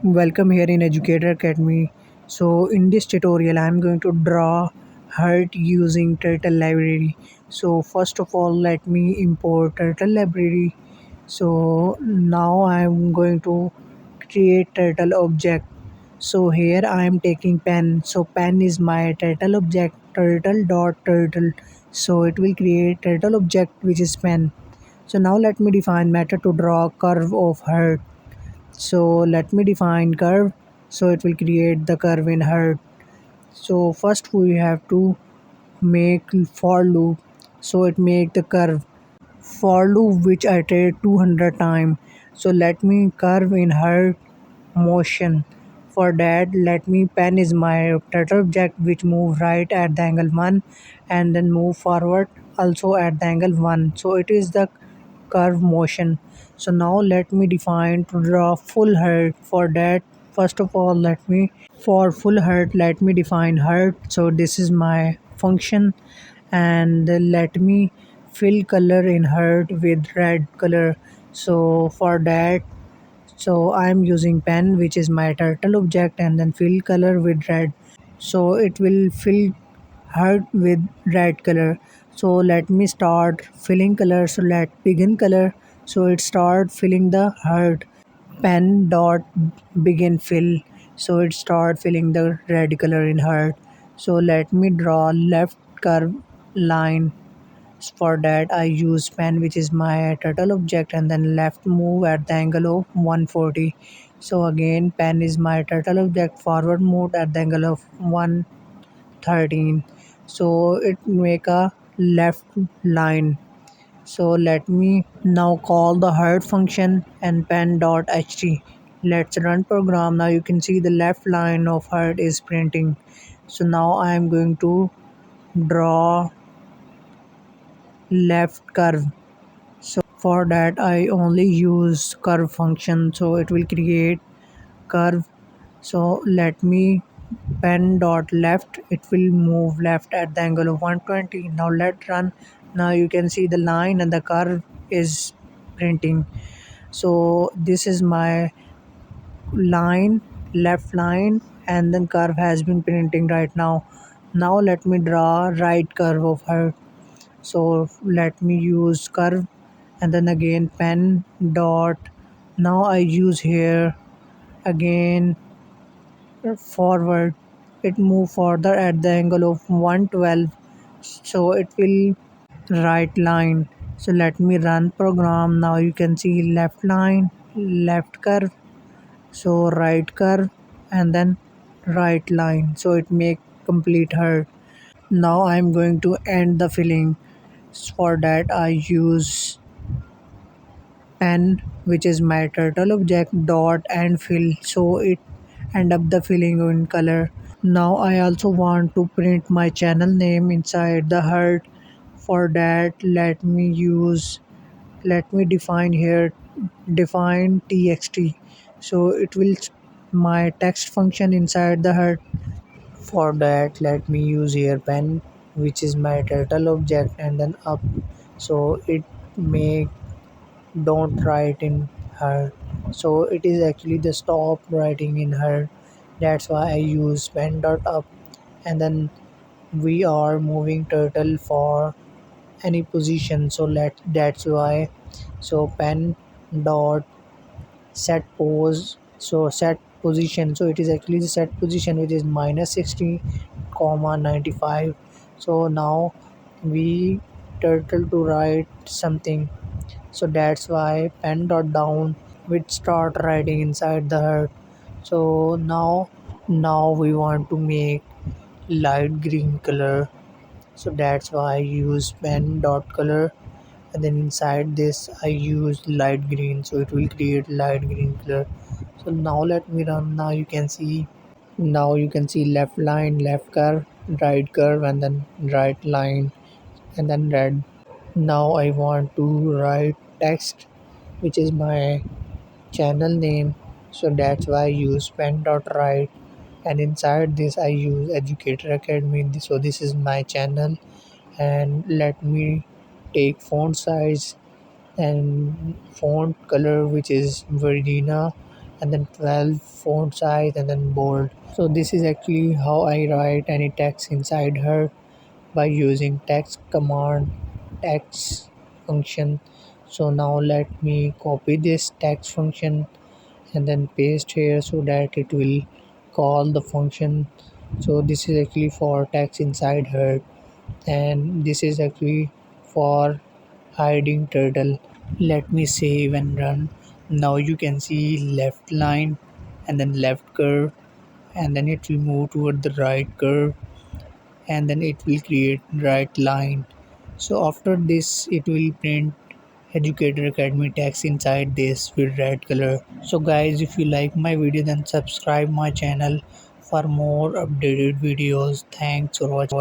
Welcome here in Educator Academy. So in this tutorial I'm going to draw heart using turtle library. So first of all let me import turtle library. So now I'm going to create turtle object. So here I am taking pen. So pen is my turtle object, turtle dot turtle. So it will create turtle object which is pen. So now let me define method to draw curve of heart. So let me define curve. So it will create the curve in heart. So first we have to make for loop. So it make the curve for loop which iterate 200 time. So let me curve in heart motion. For that let me pen is my turtle object which move right at the angle 1 and then move forward also at the angle 1. So it is the curve motion. So now let me define to draw full heart. For that first of all let me for full heart let me define heart. So this is my function and let me fill color in heart with red color. So for that so I am using pen which is my turtle object and then fill color with red. So it will fill heart with red color. So let me start filling color. So let begin color. So it start filling the heart. Pen dot begin fill. So it start filling the red color in heart. So let me draw left curve line. For that I use pen which is my turtle object and then left move at the angle of 140. So again pen is my turtle object, forward move at the angle of 113. So it make a left line. So let me now call the heart function and pen dot ht. Let's run program. Now you can see the left line of heart is printing. So now I am going to draw left curve. So for that I only use curve function. So it will create curve. So let me pen dot left, it will move left at the angle of 120. Now let's run. Now you can see the line and the curve is printing. So this is my line, left line, and then curve has been printing right now. Now let me draw right curve of her. So let me use curve and then again pen dot. Now I use here again forward. It move further at the angle of 112. So it will right line. So let me run program. Now you can see left line, left curve, so right curve and then right line. So it make complete heart. Now I am going to end the filling. For that I use pen which is my turtle object dot and fill. So it end up the filling in color. Now I also want to print my channel name inside the heart. For that let me define here define txt. So it will my text function inside the heart. For that let me use here pen which is my turtle object and then up. So it make don't write in her. So it is actually the stop writing in her. That's why I use pen dot up and then we are moving turtle for any position. So that's why so pen dot set pose. So set position. So it is actually the set position which is minus 60 comma 95. So now we turtle to write something. So that's why pen dot down which start writing inside the heart. So now we want to make light green color. So that's why I use pen dot color and then inside this I use light green. So it will create light green color. So now let me run. Now you can see left line, left curve, right curve and then right line and then red. Now I want to write text which is my channel name. So that's why I use pen dot write and inside this I use educator academy. So this is my channel and let me take font size and font color which is Verdina and then 12 font size and then bold. So this is actually how I write any text inside her by using text command text function. So now let me copy this text function and then paste here so that it will call the function. So this is actually for text inside her, and this is actually for hiding turtle. Let me save and run. Now you can see left line and then left curve, and then it will move toward the right curve, and then it will create right line. So after this it will print Educator Academy text inside this with red color. So guys, if you like my video then subscribe my channel for more updated videos. Thanks for watching.